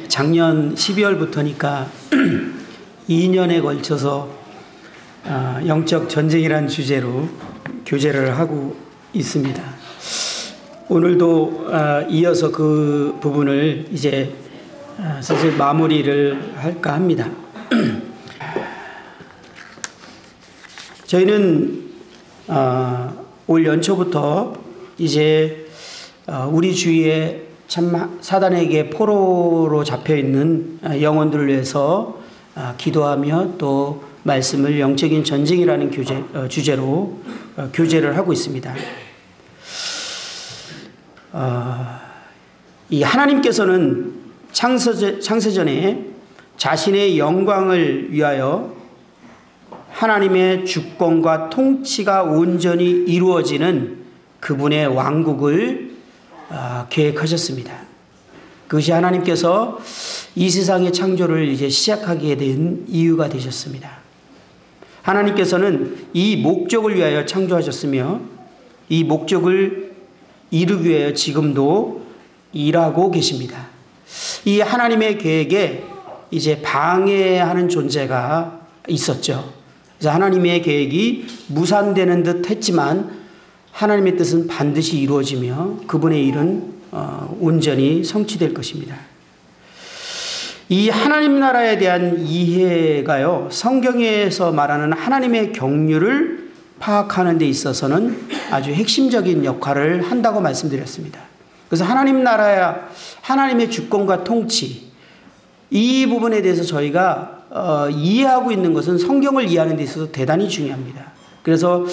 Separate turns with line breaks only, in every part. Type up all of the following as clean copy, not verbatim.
작년 12월부터니까 2년에 걸쳐서 영적 전쟁이라는 주제로 교제를 하고 있습니다. 오늘도 이어서 그 부분을 이제 슬슬 마무리를 할까 합니다. 저희는 올 연초부터 이제 우리 주위에 참 사단에게 포로로 잡혀 있는 영혼들을 위해서 기도하며 또 말씀을 영적인 전쟁이라는 주제로 교제를 하고 있습니다. 이 하나님께서는 창세전에 자신의 영광을 위하여 하나님의 주권과 통치가 온전히 이루어지는 그분의 왕국을 계획하셨습니다. 그것이 하나님께서 이 세상의 창조를 이제 시작하게 된 이유가 되셨습니다. 하나님께서는 이 목적을 위하여 창조하셨으며 이 목적을 이루기 위하여 지금도 일하고 계십니다. 이 하나님의 계획에 이제 방해하는 존재가 있었죠. 그래서 하나님의 계획이 무산되는 듯 했지만 하나님의 뜻은 반드시 이루어지며 그분의 일은 온전히 성취될 것입니다. 이 하나님 나라에 대한 이해가요, 성경에서 말하는 하나님의 경륜을 파악하는 데 있어서는 아주 핵심적인 역할을 한다고 말씀드렸습니다. 그래서 하나님 나라야 하나님의 주권과 통치, 이 부분에 대해서 저희가 이해하고 있는 것은 성경을 이해하는 데 있어서 대단히 중요합니다. 그래서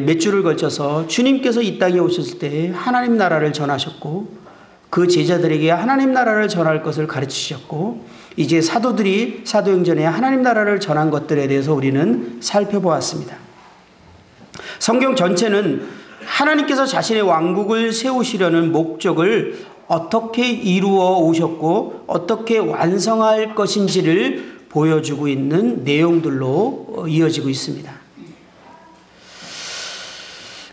몇 주를 걸쳐서 주님께서 이 땅에 오셨을 때 하나님 나라를 전하셨고 그 제자들에게 하나님 나라를 전할 것을 가르치셨고 이제 사도들이 사도행전에 하나님 나라를 전한 것들에 대해서 우리는 살펴보았습니다. 성경 전체는 하나님께서 자신의 왕국을 세우시려는 목적을 어떻게 이루어 오셨고 어떻게 완성할 것인지를 보여주고 있는 내용들로 이어지고 있습니다.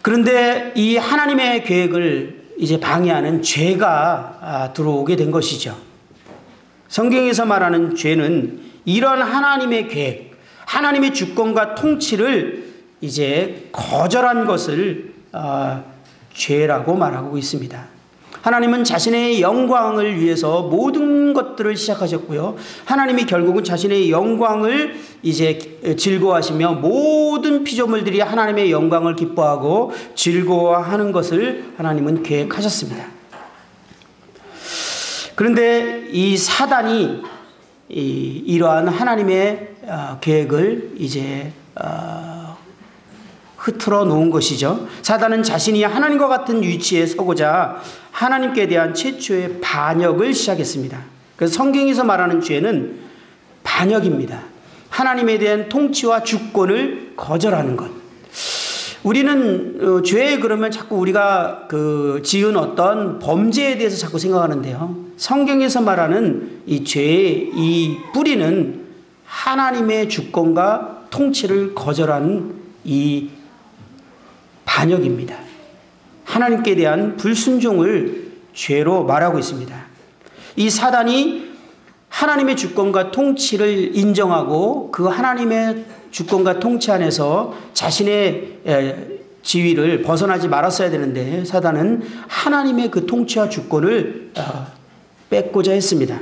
그런데 이 하나님의 계획을 이제 방해하는 죄가 들어오게 된 것이죠. 성경에서 말하는 죄는 이런 하나님의 계획, 하나님의 주권과 통치를 이제 거절한 것을 죄라고 말하고 있습니다. 하나님은 자신의 영광을 위해서 모든 것들을 시작하셨고요. 하나님이 결국은 자신의 영광을 이제 즐거워하시며 모든 피조물들이 하나님의 영광을 기뻐하고 즐거워하는 것을 하나님은 계획하셨습니다. 그런데 이 사단이 이러한 하나님의 계획을 이제 흐트러 놓은 것이죠. 사단은 자신이 하나님과 같은 위치에 서고자 하나님께 대한 최초의 반역을 시작했습니다. 그래서 성경에서 말하는 죄는 반역입니다. 하나님에 대한 통치와 주권을 거절하는 것. 우리는 죄 그러면 자꾸 우리가 지은 어떤 범죄에 대해서 자꾸 생각하는데요. 성경에서 말하는 이 죄의 이 뿌리는 하나님의 주권과 통치를 거절하는 이 반역입니다. 하나님께 대한 불순종을 죄로 말하고 있습니다. 이 사단이 하나님의 주권과 통치를 인정하고 그 하나님의 주권과 통치 안에서 자신의 지위를 벗어나지 말았어야 되는데 사단은 하나님의 그 통치와 주권을 뺏고자 했습니다.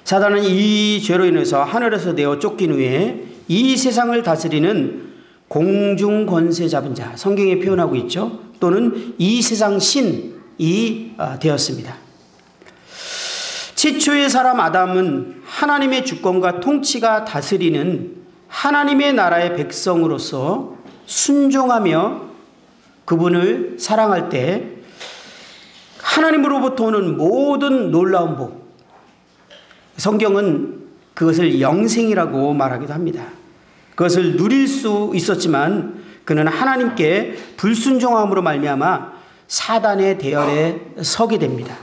사단은 이 죄로 인해서 하늘에서 내어 쫓긴 후에 이 세상을 다스리는 공중 권세 잡은 자, 성경에 표현하고 있죠. 또는 이 세상 신이 되었습니다. 최초의 사람 아담은 하나님의 주권과 통치가 다스리는 하나님의 나라의 백성으로서 순종하며 그분을 사랑할 때 하나님으로부터 오는 모든 놀라운 복, 성경은 그것을 영생이라고 말하기도 합니다. 그것을 누릴 수 있었지만 그는 하나님께 불순종함으로 말미암아 사단의 대열에 서게 됩니다.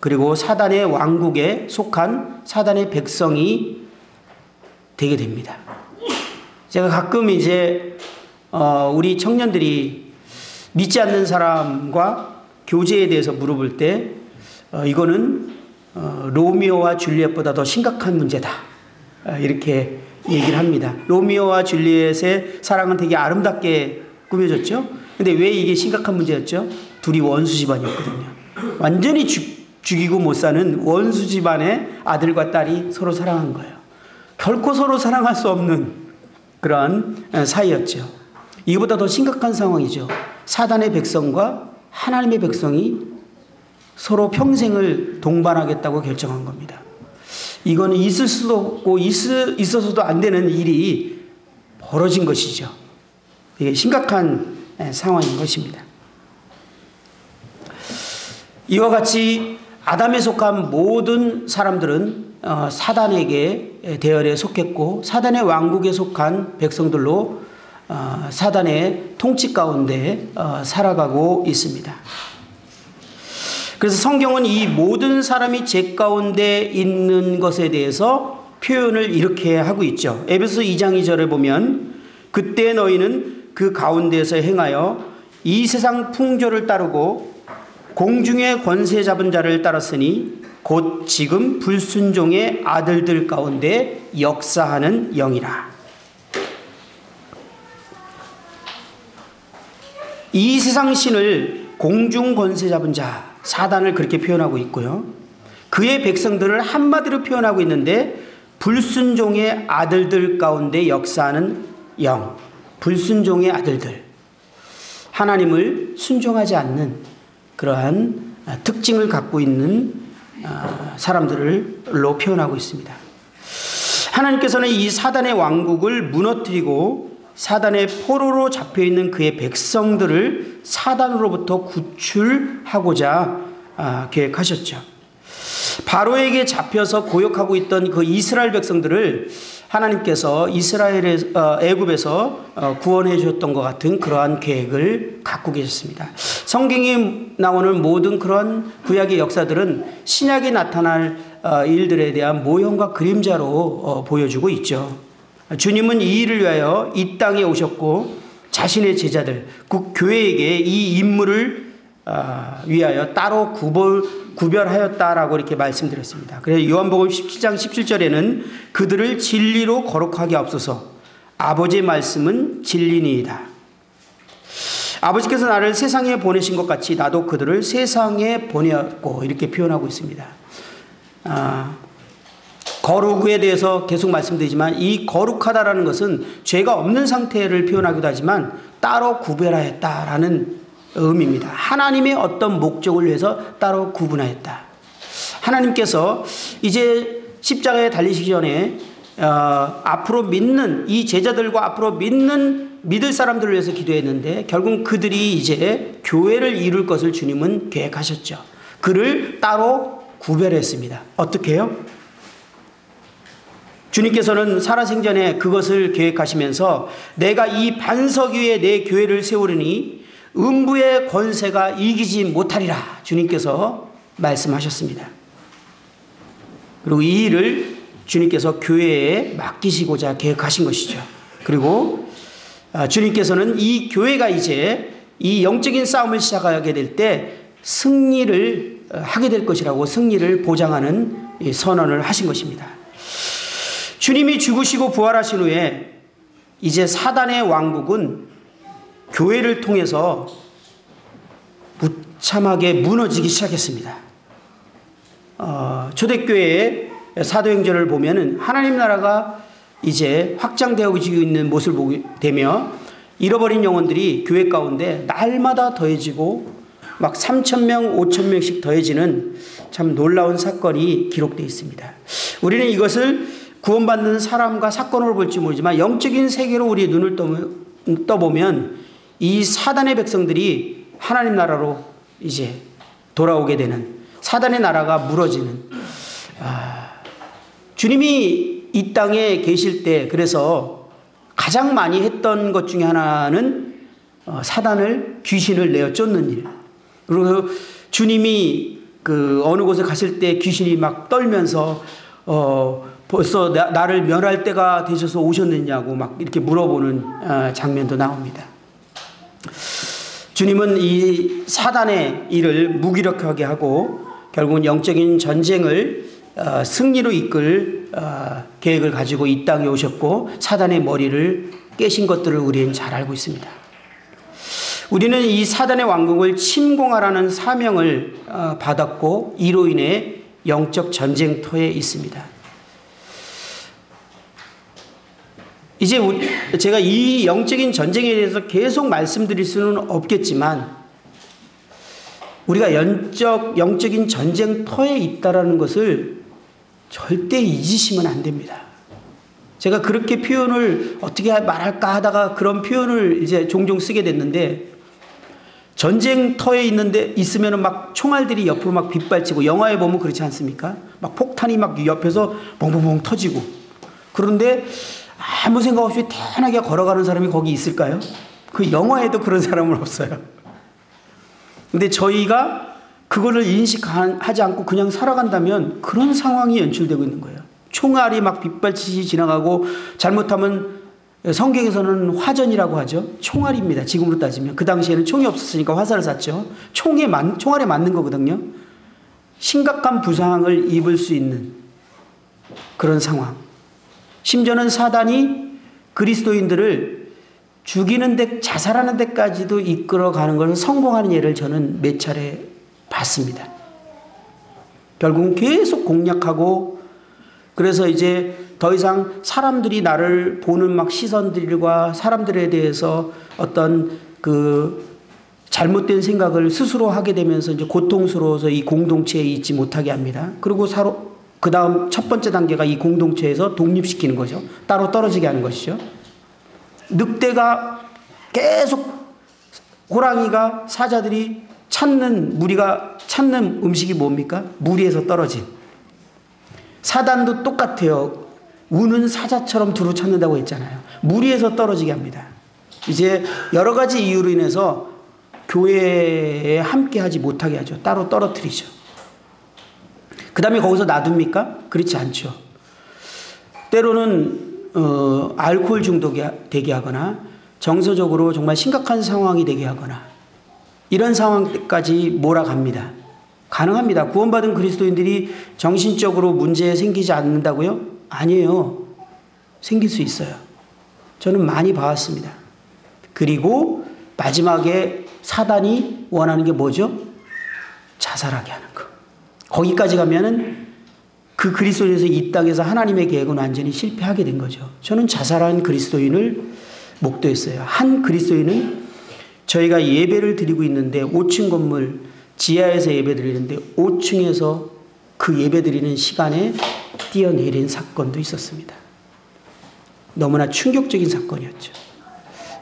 그리고 사단의 왕국에 속한 사단의 백성이 되게 됩니다. 제가 가끔 이제 우리 청년들이 믿지 않는 사람과 교제에 대해서 물어볼 때 이거는 로미오와 줄리엣보다 더 심각한 문제다. 이렇게 얘기를 합니다. 로미오와 줄리엣의 사랑은 되게 아름답게 꾸며졌죠. 근데 왜 이게 심각한 문제였죠? 둘이 원수 집안이었거든요. 완전히 죽이고 못 사는 원수 집안의 아들과 딸이 서로 사랑한 거예요. 결코 서로 사랑할 수 없는 그런 사이였죠. 이보다 더 심각한 상황이죠. 사단의 백성과 하나님의 백성이 서로 평생을 동반하겠다고 결정한 겁니다. 이거는 있을 수도 없고 있어서도 안 되는 일이 벌어진 것이죠. 이게 심각한 상황인 것입니다. 이와 같이 아담에 속한 모든 사람들은 사단에게 대열에 속했고 사단의 왕국에 속한 백성들로 사단의 통치 가운데 살아가고 있습니다. 그래서 성경은 이 모든 사람이 죄 가운데 있는 것에 대해서 표현을 이렇게 하고 있죠. 에베소 2장 2절에 보면 그때 너희는 그 가운데서 행하여 이 세상 풍조를 따르고 공중의 권세 잡은 자를 따랐으니 곧 지금 불순종의 아들들 가운데 역사하는 영이라. 이 세상 신을 공중 권세 잡은 자 사단을 그렇게 표현하고 있고요. 그의 백성들을 한마디로 표현하고 있는데 불순종의 아들들 가운데 역사하는 영. 불순종의 아들들. 하나님을 순종하지 않는 그러한 특징을 갖고 있는 사람들로 표현하고 있습니다. 하나님께서는 이 사단의 왕국을 무너뜨리고 사단의 포로로 잡혀있는 그의 백성들을 사단으로부터 구출하고자 계획하셨죠. 바로에게 잡혀서 고역하고 있던 그 이스라엘 백성들을 하나님께서 애굽에서 구원해 주셨던 것 같은 그러한 계획을 갖고 계셨습니다. 성경에 나오는 모든 그런 구약의 역사들은 신약에 나타날 일들에 대한 모형과 그림자로 보여주고 있죠. 주님은 이 일을 위하여 이 땅에 오셨고 자신의 제자들, 그 교회에게 이 임무를 위하여 따로 구별하였다라고 이렇게 말씀드렸습니다. 그래서 요한복음 17장 17절에는 그들을 진리로 거룩하게 하옵소서. 아버지의 말씀은 진리니이다. 아버지께서 나를 세상에 보내신 것 같이 나도 그들을 세상에 보내었고 이렇게 표현하고 있습니다. 거룩에 대해서 계속 말씀드리지만 이 거룩하다라는 것은 죄가 없는 상태를 표현하기도 하지만 따로 구별하였다라는 의미입니다. 하나님의 어떤 목적을 위해서 따로 구분하였다. 하나님께서 이제 십자가에 달리시기 전에 앞으로 믿는 이 제자들과 앞으로 믿을 사람들을 위해서 기도했는데 결국 그들이 이제 교회를 이룰 것을 주님은 계획하셨죠. 그를 따로 구별했습니다. 어떻게 해요? 주님께서는 살아생전에 그것을 계획하시면서 내가 이 반석 위에 내 교회를 세우리니 음부의 권세가 이기지 못하리라 주님께서 말씀하셨습니다. 그리고 이 일을 주님께서 교회에 맡기시고자 계획하신 것이죠. 그리고 주님께서는 이 교회가 이제 이 영적인 싸움을 시작하게 될 때 승리를 하게 될 것이라고 승리를 보장하는 선언을 하신 것입니다. 주님이 죽으시고 부활하신 후에 이제 사단의 왕국은 교회를 통해서 무참하게 무너지기 시작했습니다. 초대교회의 사도행전을 보면은 하나님 나라가 이제 확장되고 있는 모습을 보게 되며 잃어버린 영혼들이 교회 가운데 날마다 더해지고 막 3,000명, 5,000명씩 더해지는 참 놀라운 사건이 기록되어 있습니다. 우리는 이것을 구원받는 사람과 사건으로 볼지 모르지만 영적인 세계로 우리의 눈을 떠보면 이 사단의 백성들이 하나님 나라로 이제 돌아오게 되는 사단의 나라가 무너지는 주님이 이 땅에 계실 때 그래서 가장 많이 했던 것 중에 하나는 사단을 귀신을 내어 쫓는 일. 그리고 주님이 그 어느 곳에 가실 때 귀신이 막 떨면서 벌써 나를 멸할 때가 되셔서 오셨느냐고 막 이렇게 물어보는 장면도 나옵니다. 주님은 이 사단의 일을 무기력하게 하고 결국은 영적인 전쟁을 승리로 이끌 계획을 가지고 이 땅에 오셨고 사단의 머리를 깨신 것들을 우리는 잘 알고 있습니다. 우리는 이 사단의 왕국을 침공하라는 사명을 받았고 이로 인해 영적 전쟁터에 있습니다. 이제 제가 이 영적인 전쟁에 대해서 계속 말씀드릴 수는 없겠지만 우리가 영적인 전쟁터에 있다라는 것을 절대 잊으시면 안 됩니다. 제가 그렇게 표현을 어떻게 말할까 하다가 그런 표현을 이제 종종 쓰게 됐는데 전쟁터에 있으면 막 총알들이 옆으로 막 빗발치고 영화에 보면 그렇지 않습니까? 막 폭탄이 막 옆에서 벙벙벙 터지고 그런데 아무 생각 없이 편하게 걸어가는 사람이 거기 있을까요? 그 영화에도 그런 사람은 없어요. 근데 저희가 그거를 인식하지 않고 그냥 살아간다면 그런 상황이 연출되고 있는 거예요. 총알이 막 빗발치듯이 지나가고 잘못하면 성경에서는 화전이라고 하죠. 총알입니다. 지금으로 따지면. 그 당시에는 총이 없었으니까 화살을 쐈죠. 총알에 맞는 거거든요. 심각한 부상을 입을 수 있는 그런 상황. 심지어는 사단이 그리스도인들을 죽이는 데 자살하는 데까지도 이끌어가는 것을 성공하는 예를 저는 몇 차례 봤습니다. 결국은 계속 공략하고 그래서 이제 더 이상 사람들이 나를 보는 막 시선들과 사람들에 대해서 어떤 그 잘못된 생각을 스스로 하게 되면서 이제 고통스러워서 이 공동체에 있지 못하게 합니다. 그리고 그 다음 첫 번째 단계가 이 공동체에서 독립시키는 거죠. 따로 떨어지게 하는 것이죠. 늑대가 계속 호랑이가 사자들이 무리가 찾는 음식이 뭡니까? 무리에서 떨어진. 사단도 똑같아요. 우는 사자처럼 두루 찾는다고 했잖아요. 무리에서 떨어지게 합니다. 이제 여러 가지 이유로 인해서 교회에 함께 하지 못하게 하죠. 따로 떨어뜨리죠. 그 다음에 거기서 놔둡니까? 그렇지 않죠. 때로는 알코올 중독이 되게 하거나 정서적으로 정말 심각한 상황이 되게 하거나 이런 상황까지 몰아갑니다. 가능합니다. 구원받은 그리스도인들이 정신적으로 문제 생기지 않는다고요? 아니에요. 생길 수 있어요. 저는 많이 봐왔습니다. 그리고 마지막에 사단이 원하는 게 뭐죠? 자살하게 하는 거. 거기까지 가면은 그 그리스도인에서 이 땅에서 하나님의 계획은 완전히 실패하게 된 거죠. 저는 자살한 그리스도인을 목도했어요. 한 그리스도인은 저희가 예배를 드리고 있는데 5층 건물 지하에서 예배 드리는데 5층에서 그 예배 드리는 시간에 뛰어내린 사건도 있었습니다. 너무나 충격적인 사건이었죠.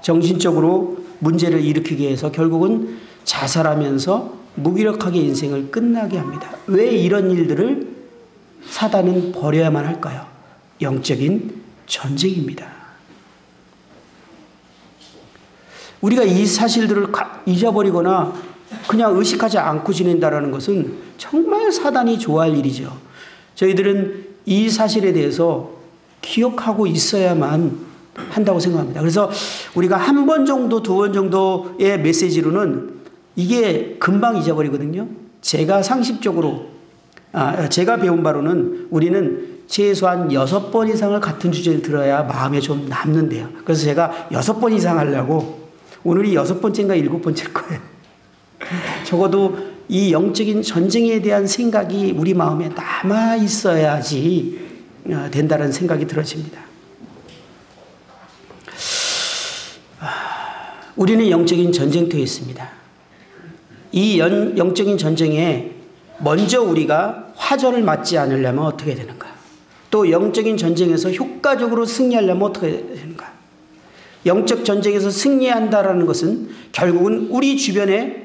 정신적으로 문제를 일으키게 해서 결국은 자살하면서 무기력하게 인생을 끝나게 합니다. 왜 이런 일들을 사단은 벌여야만 할까요? 영적인 전쟁입니다. 우리가 이 사실들을 잊어버리거나 그냥 의식하지 않고 지낸다는 것은 정말 사단이 좋아할 일이죠. 저희들은 이 사실에 대해서 기억하고 있어야만 한다고 생각합니다. 그래서 우리가 한 번 정도, 두 번 정도의 메시지로는 이게 금방 잊어버리거든요. 제가 상식적으로, 제가 배운 바로는 우리는 최소한 6번 이상을 같은 주제를 들어야 마음에 좀 남는데요. 그래서 제가 6번 이상 하려고 오늘이 6번째인가 7번째일 거예요. 적어도 이 영적인 전쟁에 대한 생각이 우리 마음에 남아 있어야지 된다는 생각이 들어집니다. 우리는 영적인 전쟁터에 있습니다. 이 영적인 전쟁에 먼저 우리가 화전을 맞지 않으려면 어떻게 되는가? 또 영적인 전쟁에서 효과적으로 승리하려면 어떻게 되는가? 영적 전쟁에서 승리한다라는 것은 결국은 우리 주변에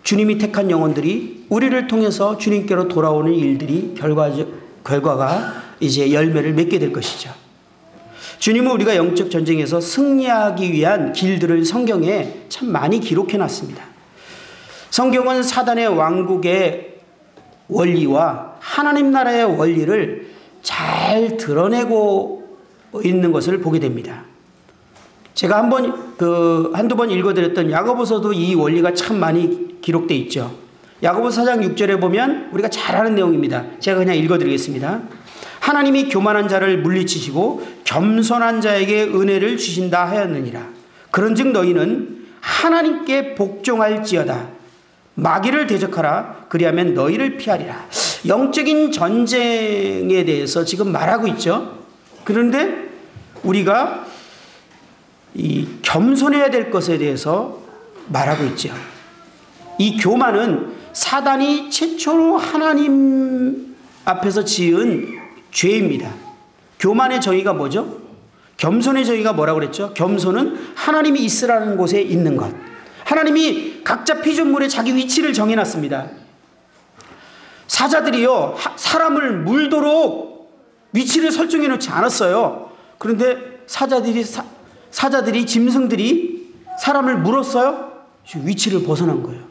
주님이 택한 영혼들이 우리를 통해서 주님께로 돌아오는 일들이 결과가 이제 열매를 맺게 될 것이죠. 주님은 우리가 영적 전쟁에서 승리하기 위한 길들을 성경에 참 많이 기록해 놨습니다. 성경은 사단의 왕국의 원리와 하나님 나라의 원리를 잘 드러내고 있는 것을 보게 됩니다. 제가 한두 번 읽어드렸던 야고보서도 이 원리가 참 많이 기록되어 있죠. 야고보서 4장 6절에 보면 우리가 잘 아는 내용입니다. 제가 그냥 읽어드리겠습니다. 하나님이 교만한 자를 물리치시고 겸손한 자에게 은혜를 주신다 하였느니라. 그런즉 너희는 하나님께 복종할지어다. 마귀를 대적하라. 그리하면 너희를 피하리라. 영적인 전쟁에 대해서 지금 말하고 있죠. 그런데 우리가 이 겸손해야 될 것에 대해서 말하고 있죠. 이 교만은 사단이 최초로 하나님 앞에서 지은 죄입니다. 교만의 정의가 뭐죠? 겸손의 정의가 뭐라고 그랬죠? 겸손은 하나님이 있으라는 곳에 있는 것. 하나님이 각자 피조물에 자기 위치를 정해놨습니다. 사자들이요, 사람을 물도록 위치를 설정해 놓지 않았어요. 그런데 사자들이, 짐승들이 사람을 물었어요? 위치를 벗어난 거예요.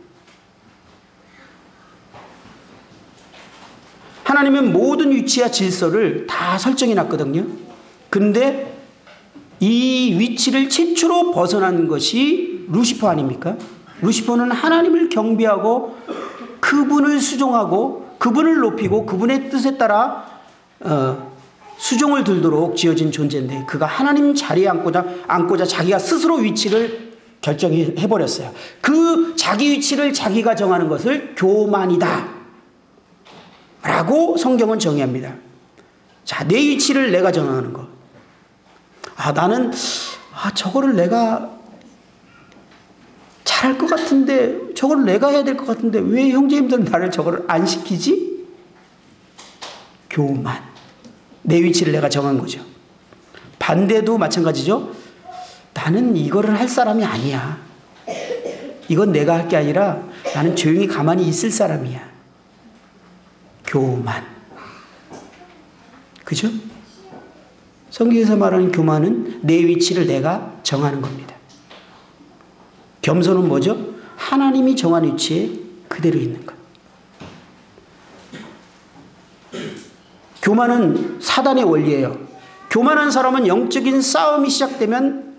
하나님은 모든 위치와 질서를 다 설정해 놨거든요. 그런데 이 위치를 최초로 벗어난 것이 루시퍼 아닙니까? 루시퍼는 하나님을 경배하고 그분을 수종하고 그분을 높이고 그분의 뜻에 따라 수종을 들도록 지어진 존재인데, 그가 하나님 자리에 앉고자 자기가 스스로 위치를 결정해버렸어요. 그 자기 위치를 자기가 정하는 것을 교만이다 라고 성경은 정의합니다. 자, 내 위치를 내가 정하는 것. 나는 저거를 내가 잘할 것 같은데, 저거를 내가 해야 될 것 같은데 왜 형제님들은 나를 저거를 안 시키지? 교만. 내 위치를 내가 정한 거죠. 반대도 마찬가지죠. 나는 이거를 할 사람이 아니야. 이건 내가 할 게 아니라 나는 조용히 가만히 있을 사람이야. 교만. 그죠? 성경에서 말하는 교만은 내 위치를 내가 정하는 겁니다. 겸손은 뭐죠? 하나님이 정한 위치에 그대로 있는 것. 교만은 사단의 원리예요. 교만한 사람은 영적인 싸움이 시작되면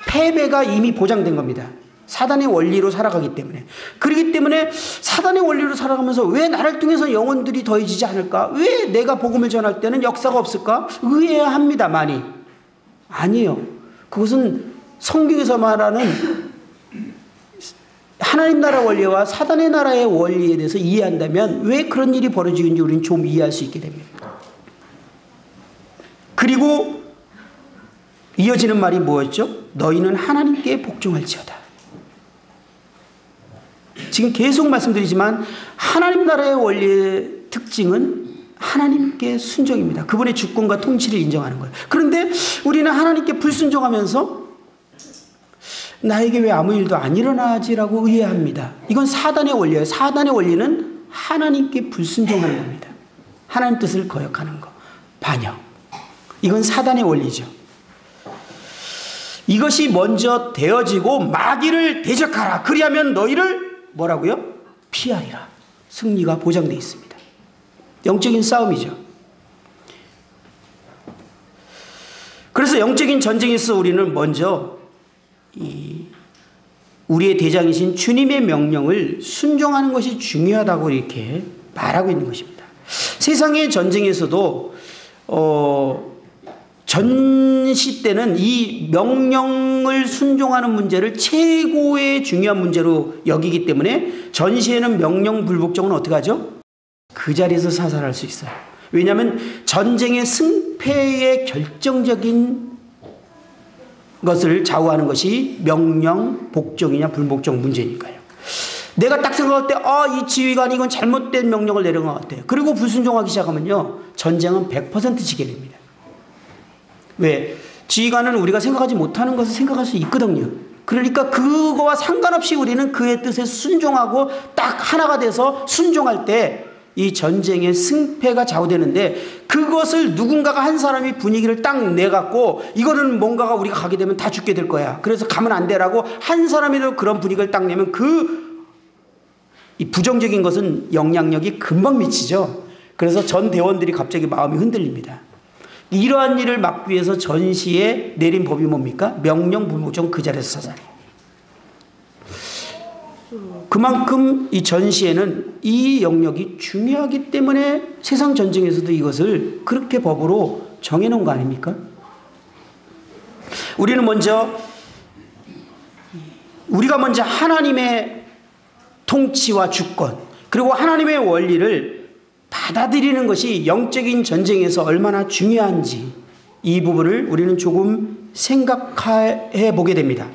패배가 이미 보장된 겁니다. 사단의 원리로 살아가기 때문에. 그렇기 때문에 사단의 원리로 살아가면서 왜 나를 통해서 영혼들이 더해지지 않을까? 왜 내가 복음을 전할 때는 역사가 없을까? 의아합니다, 많이. 아니에요. 그것은 성경에서 말하는 하나님 나라 원리와 사단의 나라의 원리에 대해서 이해한다면 왜 그런 일이 벌어지는지 우리는 좀 이해할 수 있게 됩니다. 그리고 이어지는 말이 뭐였죠? 너희는 하나님께 복종할지어다. 지금 계속 말씀드리지만 하나님 나라의 원리의 특징은 하나님께 순종입니다. 그분의 주권과 통치를 인정하는 거예요. 그런데 우리는 하나님께 불순종하면서 나에게 왜 아무 일도 안 일어나지라고 의아합니다. 이건 사단의 원리예요. 사단의 원리는 하나님께 불순종하는 겁니다. 하나님 뜻을 거역하는 거. 반역. 이건 사단의 원리죠. 이것이 먼저 되어지고 마귀를 대적하라. 그리하면 너희를 뭐라고요? 피하리라. 승리가 보장되어 있습니다. 영적인 싸움이죠. 그래서 영적인 전쟁에서 우리는 먼저 우리의 대장이신 주님의 명령을 순종하는 것이 중요하다고 이렇게 말하고 있는 것입니다. 세상의 전쟁에서도 전시 때는 이 명령을 순종하는 문제를 최고의 중요한 문제로 여기기 때문에 전시에는 명령 불복종은 어떻게 하죠? 그 자리에서 사살할 수 있어요. 왜냐하면 전쟁의 승패의 결정적인 것을 좌우하는 것이 명령 복종이냐 불복종 문제니까요. 내가 딱 생각할 때 이 지휘관이 이건 잘못된 명령을 내린 것 같아요. 그리고 불순종하기 시작하면요, 전쟁은 100% 지게 됩니다. 왜? 지휘관은 우리가 생각하지 못하는 것을 생각할 수 있거든요. 그러니까 그거와 상관없이 우리는 그의 뜻에 순종하고 딱 하나가 돼서 순종할 때 이 전쟁의 승패가 좌우되는데, 그것을 누군가가 한 사람이 분위기를 딱 내갖고 이거는 뭔가가 우리가 가게 되면 다 죽게 될 거야, 그래서 가면 안 돼라고 한 사람이라도 그런 분위기를 딱 내면 이 부정적인 것은 영향력이 금방 미치죠. 그래서 전 대원들이 갑자기 마음이 흔들립니다. 이러한 일을 막기 위해서 전시에 내린 법이 뭡니까? 명령 불복종 그 자리에서 사살이에요. 그만큼 이 전시에는 이 영역이 중요하기 때문에 세상 전쟁에서도 이것을 그렇게 법으로 정해놓은 거 아닙니까? 우리가 먼저 하나님의 통치와 주권, 그리고 하나님의 원리를 받아들이는 것이 영적인 전쟁에서 얼마나 중요한지 이 부분을 우리는 조금 생각해 보게 됩니다.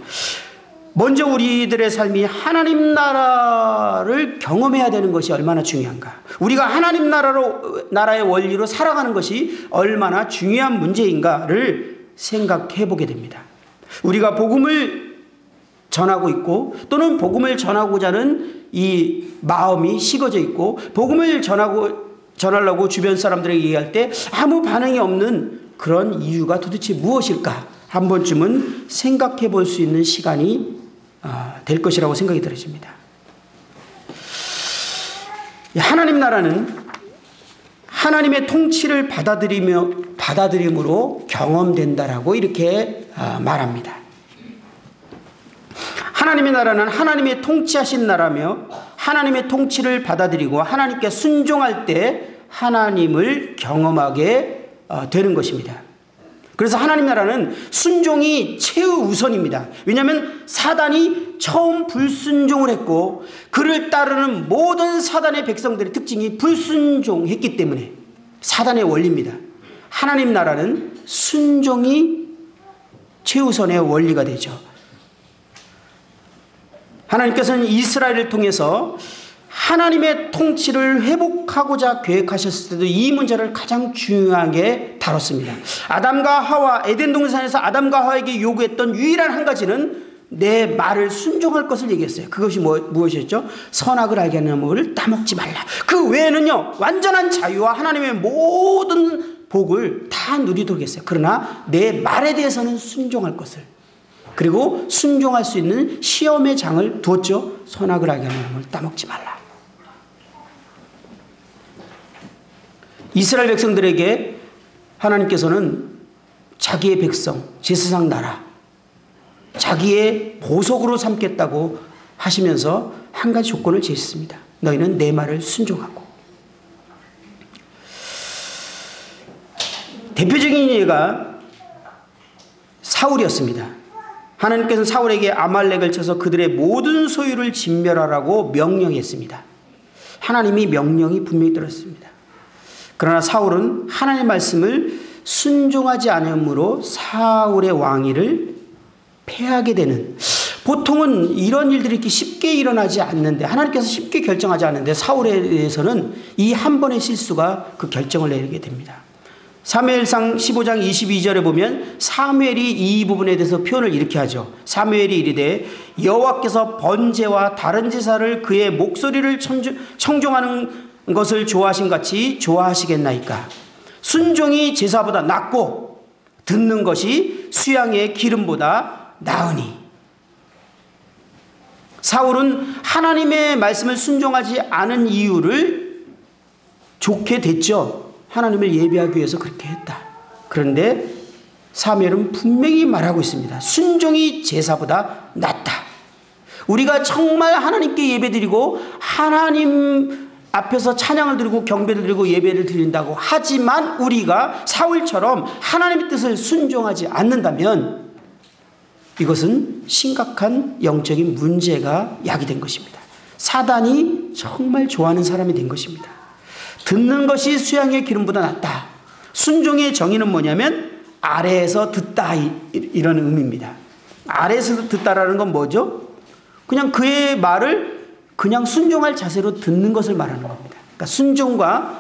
먼저 우리들의 삶이 하나님 나라를 경험해야 되는 것이 얼마나 중요한가, 우리가 하나님 나라의 원리로 살아가는 것이 얼마나 중요한 문제인가를 생각해 보게 됩니다. 우리가 복음을 전하고 있고 또는 복음을 전하고자 하는 이 마음이 식어져 있고 복음을 전하려고 주변 사람들에게 얘기할 때 아무 반응이 없는 그런 이유가 도대체 무엇일까 한 번쯤은 생각해 볼 수 있는 시간이 될 것이라고 생각이 들어집니다. 하나님 나라는 하나님의 통치를 받아들임으로 경험된다라고 이렇게 말합니다. 하나님의 나라는 하나님의 통치하신 나라며 하나님의 통치를 받아들이고 하나님께 순종할 때 하나님을 경험하게 되는 것입니다. 그래서 하나님 나라는 순종이 최우선입니다. 왜냐하면 사단이 처음 불순종을 했고 그를 따르는 모든 사단의 백성들의 특징이 불순종했기 때문에 사단의 원리입니다. 하나님 나라는 순종이 최우선의 원리가 되죠. 하나님께서는 이스라엘을 통해서 하나님의 통치를 회복하고자 계획하셨을 때도 이 문제를 가장 중요하게 다뤘습니다. 아담과 하와, 에덴 동산에서 아담과 하와에게 요구했던 유일한 한 가지는 내 말을 순종할 것을 얘기했어요. 그것이 무엇이었죠? 선악을 알게 하는 나무를 따먹지 말라. 그 외에는요, 완전한 자유와 하나님의 모든 복을 다 누리도록 했어요. 그러나 내 말에 대해서는 순종할 것을, 그리고 순종할 수 있는 시험의 장을 두었죠. 선악을 알게 하는 나무를 따먹지 말라. 이스라엘 백성들에게 하나님께서는 자기의 백성, 제사장 나라, 자기의 보석으로 삼겠다고 하시면서 한 가지 조건을 제시했습니다. 너희는 내 말을 순종하고. 대표적인 예가 사울이었습니다. 하나님께서는 사울에게 아말렉을 쳐서 그들의 모든 소유를 진멸하라고 명령했습니다. 하나님이 명령이 분명히 들었습니다. 그러나 사울은 하나님의 말씀을 순종하지 않으므로 사울의 왕위를 패하게 되는, 보통은 이런 일들이 이렇게 쉽게 일어나지 않는데, 하나님께서 쉽게 결정하지 않는데 사울에 대해서는 이 한 번의 실수가 그 결정을 내리게 됩니다. 사무엘상 15장 22절에 보면 사무엘이 이 부분에 대해서 표현을 이렇게 하죠. 사무엘이 이르되 여호와께서 번제와 다른 제사를 그의 목소리를 청종하는 것을 좋아하신 같이 좋아하시겠나이까. 순종이 제사보다 낫고 듣는 것이 수양의 기름보다 나으니. 사울은 하나님의 말씀을 순종하지 않은 이유를 좋게 됐죠. 하나님을 예배하기 위해서 그렇게 했다. 그런데 사무엘은 분명히 말하고 있습니다. 순종이 제사보다 낫다. 우리가 정말 하나님께 예배드리고 하나님 앞에서 찬양을 드리고 경배를 드리고 예배를 드린다고 하지만 우리가 사울처럼 하나님의 뜻을 순종하지 않는다면 이것은 심각한 영적인 문제가 야기된 것입니다. 사단이 정말 좋아하는 사람이 된 것입니다. 듣는 것이 수양의 기름보다 낫다. 순종의 정의는 뭐냐면 아래에서 듣다, 이런 의미입니다. 아래에서 듣다라는 건 뭐죠? 그냥 그의 말을 그냥 순종할 자세로 듣는 것을 말하는 겁니다. 그러니까 순종과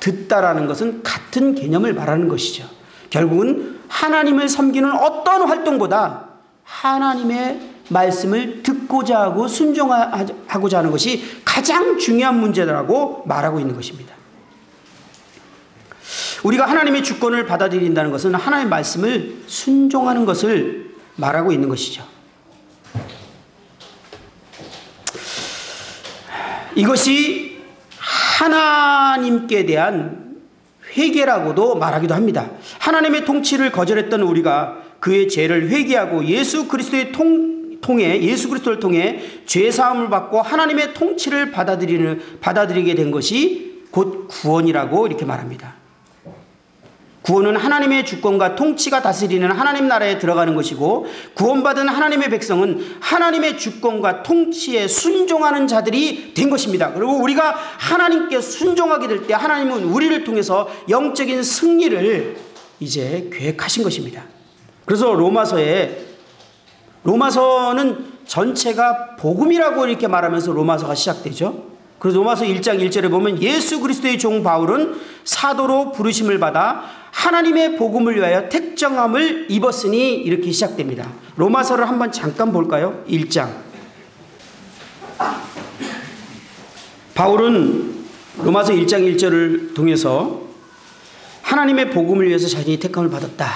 듣다라는 것은 같은 개념을 말하는 것이죠. 결국은 하나님을 섬기는 어떤 활동보다 하나님의 말씀을 듣고자 하고 순종하고자 하는 것이 가장 중요한 문제라고 말하고 있는 것입니다. 우리가 하나님의 주권을 받아들인다는 것은 하나님의 말씀을 순종하는 것을 말하고 있는 것이죠. 이것이 하나님께 대한 회개라고도 말하기도 합니다. 하나님의 통치를 거절했던 우리가 그의 죄를 회개하고 예수 그리스도의 통해 예수 그리스도를 통해 죄 사함을 받고 하나님의 통치를 받아들이게 된 것이 곧 구원이라고 이렇게 말합니다. 구원은 하나님의 주권과 통치가 다스리는 하나님 나라에 들어가는 것이고, 구원받은 하나님의 백성은 하나님의 주권과 통치에 순종하는 자들이 된 것입니다. 그리고 우리가 하나님께 순종하게 될 때 하나님은 우리를 통해서 영적인 승리를 이제 계획하신 것입니다. 그래서 로마서는 전체가 복음이라고 이렇게 말하면서 로마서가 시작되죠. 그래서 로마서 1장 1절에 보면 예수 그리스도의 종 바울은 사도로 부르심을 받아 하나님의 복음을 위하여 택정함을 입었으니, 이렇게 시작됩니다. 로마서를 한번 잠깐 볼까요? 1장. 바울은 로마서 1장 1절을 통해서 하나님의 복음을 위해서 자신이 택함을 받았다.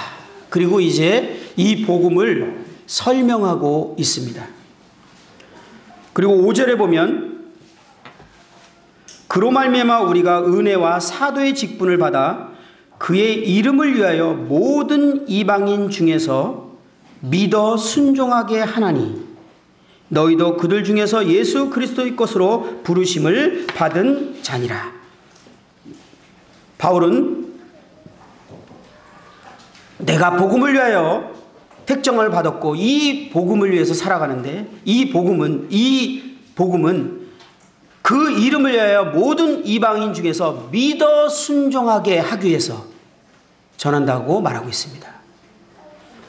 그리고 이제 이 복음을 설명하고 있습니다. 그리고 5절에 보면 그로 말미암아 우리가 은혜와 사도의 직분을 받아 그의 이름을 위하여 모든 이방인 중에서 믿어 순종하게 하나니 너희도 그들 중에서 예수 그리스도의 것으로 부르심을 받은 자니라. 바울은 내가 복음을 위하여 택정을 받았고 이 복음을 위해서 살아가는데, 이 복음은 그 이름을 위하여 모든 이방인 중에서 믿어 순종하게 하기 위해서 전한다고 말하고 있습니다.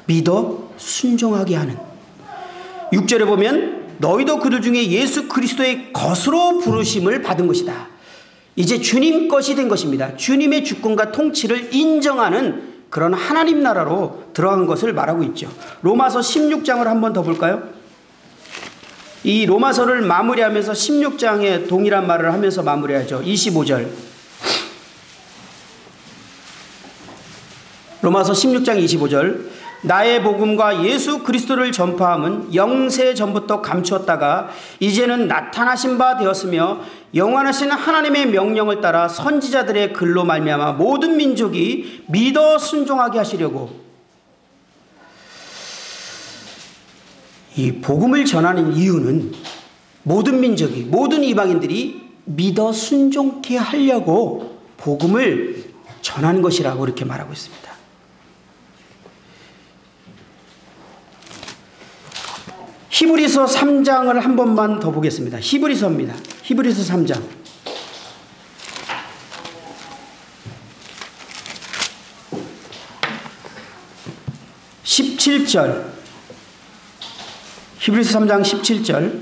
믿어 순종하게 하는. 6절에 보면 너희도 그들 중에 예수 그리스도의 것으로 부르심을 받은 것이다. 이제 주님 것이 된 것입니다. 주님의 주권과 통치를 인정하는 그런 하나님 나라로 들어간 것을 말하고 있죠. 로마서 16장을 한번 더 볼까요? 이 로마서를 마무리하면서 16장에 동일한 말을 하면서 마무리하죠. 25절. 로마서 16장 25절. 나의 복음과 예수 그리스도를 전파함은 영세 전부터 감추었다가 이제는 나타나신 바 되었으며 영원하신 하나님의 명령을 따라 선지자들의 글로 말미암아 모든 민족이 믿어 순종하게 하시려고. 이 복음을 전하는 이유는 모든 민족이, 모든 이방인들이 믿어 순종케 하려고 복음을 전하는 것이라고 이렇게 말하고 있습니다. 히브리서 3장을 한 번만 더 보겠습니다. 히브리서입니다. 히브리서 3장. 17절. 히브리서 3장 17절.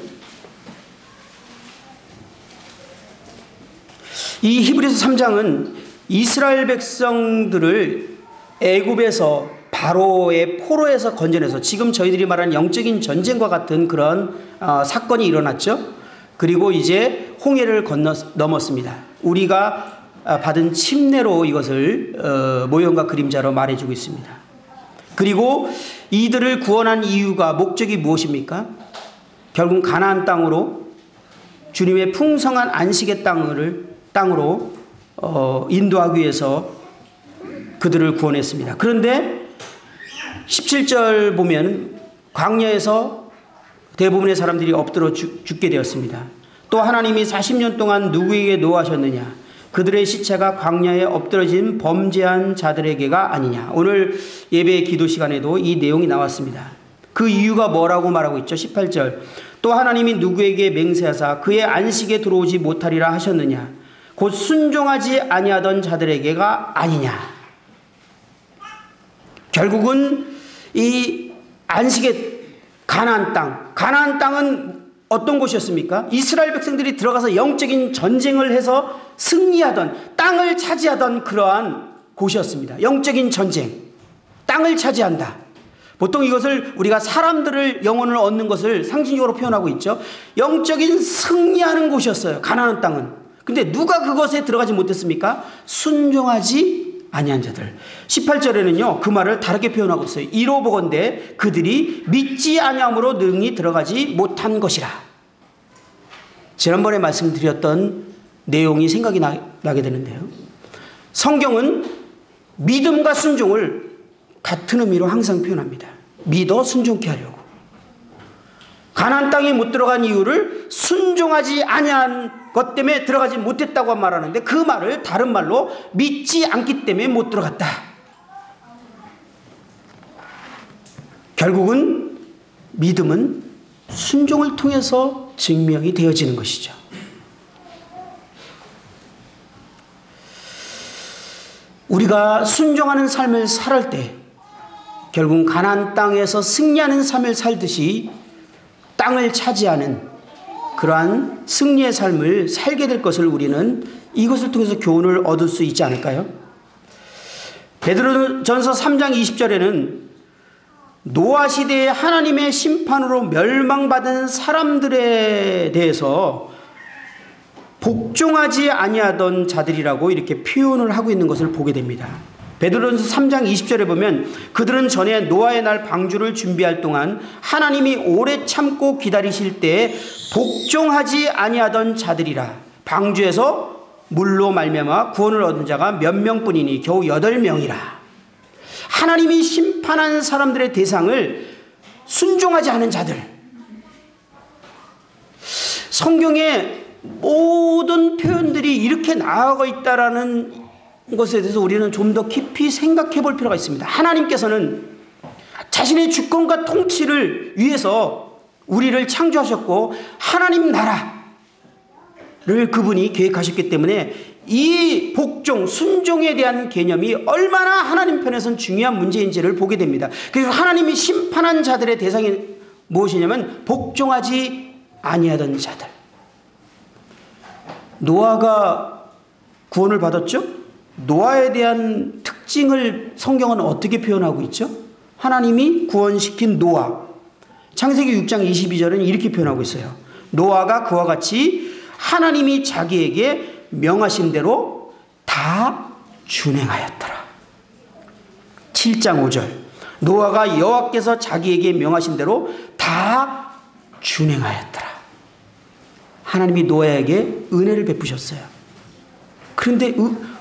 이 히브리서 3장은 이스라엘 백성들을 애굽에서 바로의 포로에서 건져내서, 지금 저희들이 말하는 영적인 전쟁과 같은 그런 사건이 일어났죠. 그리고 이제 홍해를 넘었습니다. 우리가 받은 침례로 이것을 모형과 그림자로 말해주고 있습니다. 그리고 이들을 구원한 이유가, 목적이 무엇입니까? 결국 가나안 땅으로, 주님의 풍성한 안식의 땅으로 인도하기 위해서 그들을 구원했습니다. 그런데 17절 보면 광야에서 대부분의 사람들이 엎드려 죽게 되었습니다. 또 하나님이 40년 동안 누구에게 노하셨느냐? 그들의 시체가 광야에 엎드러진 범죄한 자들에게가 아니냐. 오늘 예배 기도 시간에도 이 내용이 나왔습니다. 그 이유가 뭐라고 말하고 있죠? 18절. 또 하나님이 누구에게 맹세하사 그의 안식에 들어오지 못하리라 하셨느냐? 곧 순종하지 아니하던 자들에게가 아니냐. 결국은 이 안식의 가나안 땅은 어떤 곳이었습니까? 이스라엘 백성들이 들어가서 영적인 전쟁을 해서 승리하던, 땅을 차지하던 그러한 곳이었습니다. 영적인 전쟁, 땅을 차지한다. 보통 이것을 우리가 사람들을, 영혼을 얻는 것을 상징적으로 표현하고 있죠. 영적인 승리하는 곳이었어요, 가나안 땅은. 근데 누가 그것에 들어가지 못했습니까? 순종하지 아니한 자들. 18절에는요 그 말을 다르게 표현하고 있어요. 이로 보건대 그들이 믿지 아니함으로 능히 들어가지 못한 것이라. 지난번에 말씀드렸던 내용이 생각이 나게 되는데요. 성경은 믿음과 순종을 같은 의미로 항상 표현합니다. 믿어 순종케 하려고. 가나안 땅에 못 들어간 이유를 순종하지 아니한 것 때문에 들어가지 못했다고 말하는데, 그 말을 다른 말로 믿지 않기 때문에 못 들어갔다. 결국은 믿음은 순종을 통해서 증명이 되어지는 것이죠. 우리가 순종하는 삶을 살 때 결국 가나안 땅에서 승리하는 삶을 살듯이 땅을 차지하는 그러한 승리의 삶을 살게 될 것을 우리는 이것을 통해서 교훈을 얻을 수 있지 않을까요? 베드로전서 3장 20절에는 노아 시대의 하나님의 심판으로 멸망받은 사람들에 대해서 복종하지 아니하던 자들이라고 이렇게 표현을 하고 있는 것을 보게 됩니다. 베드로전서 3장 20절에 보면 그들은 전에 노아의 날 방주를 준비할 동안 하나님이 오래 참고 기다리실 때에 복종하지 아니하던 자들이라. 방주에서 물로 말미암아 구원을 얻은 자가 몇 명뿐이니 겨우 8명이라. 하나님이 심판한 사람들의 대상을 순종하지 않은 자들. 성경의 모든 표현들이 이렇게 나아가 있다라는 것에 대해서 우리는 좀 더 깊이 생각해 볼 필요가 있습니다. 하나님께서는 자신의 주권과 통치를 위해서 우리를 창조하셨고 하나님 나라를 그분이 계획하셨기 때문에 이 복종, 순종에 대한 개념이 얼마나 하나님 편에서는 중요한 문제인지를 보게 됩니다. 그래서 하나님이 심판한 자들의 대상이 무엇이냐면 복종하지 아니하던 자들. 노아가 구원을 받았죠? 노아에 대한 특징을 성경은 어떻게 표현하고 있죠? 하나님이 구원시킨 노아. 창세기 6장 22절은 이렇게 표현하고 있어요. 노아가 그와 같이 하나님이 자기에게 명하신 대로 다 준행하였더라. 7장 5절. 노아가 여호와께서 자기에게 명하신 대로 다 준행하였더라. 하나님이 노아에게 은혜를 베푸셨어요. 그런데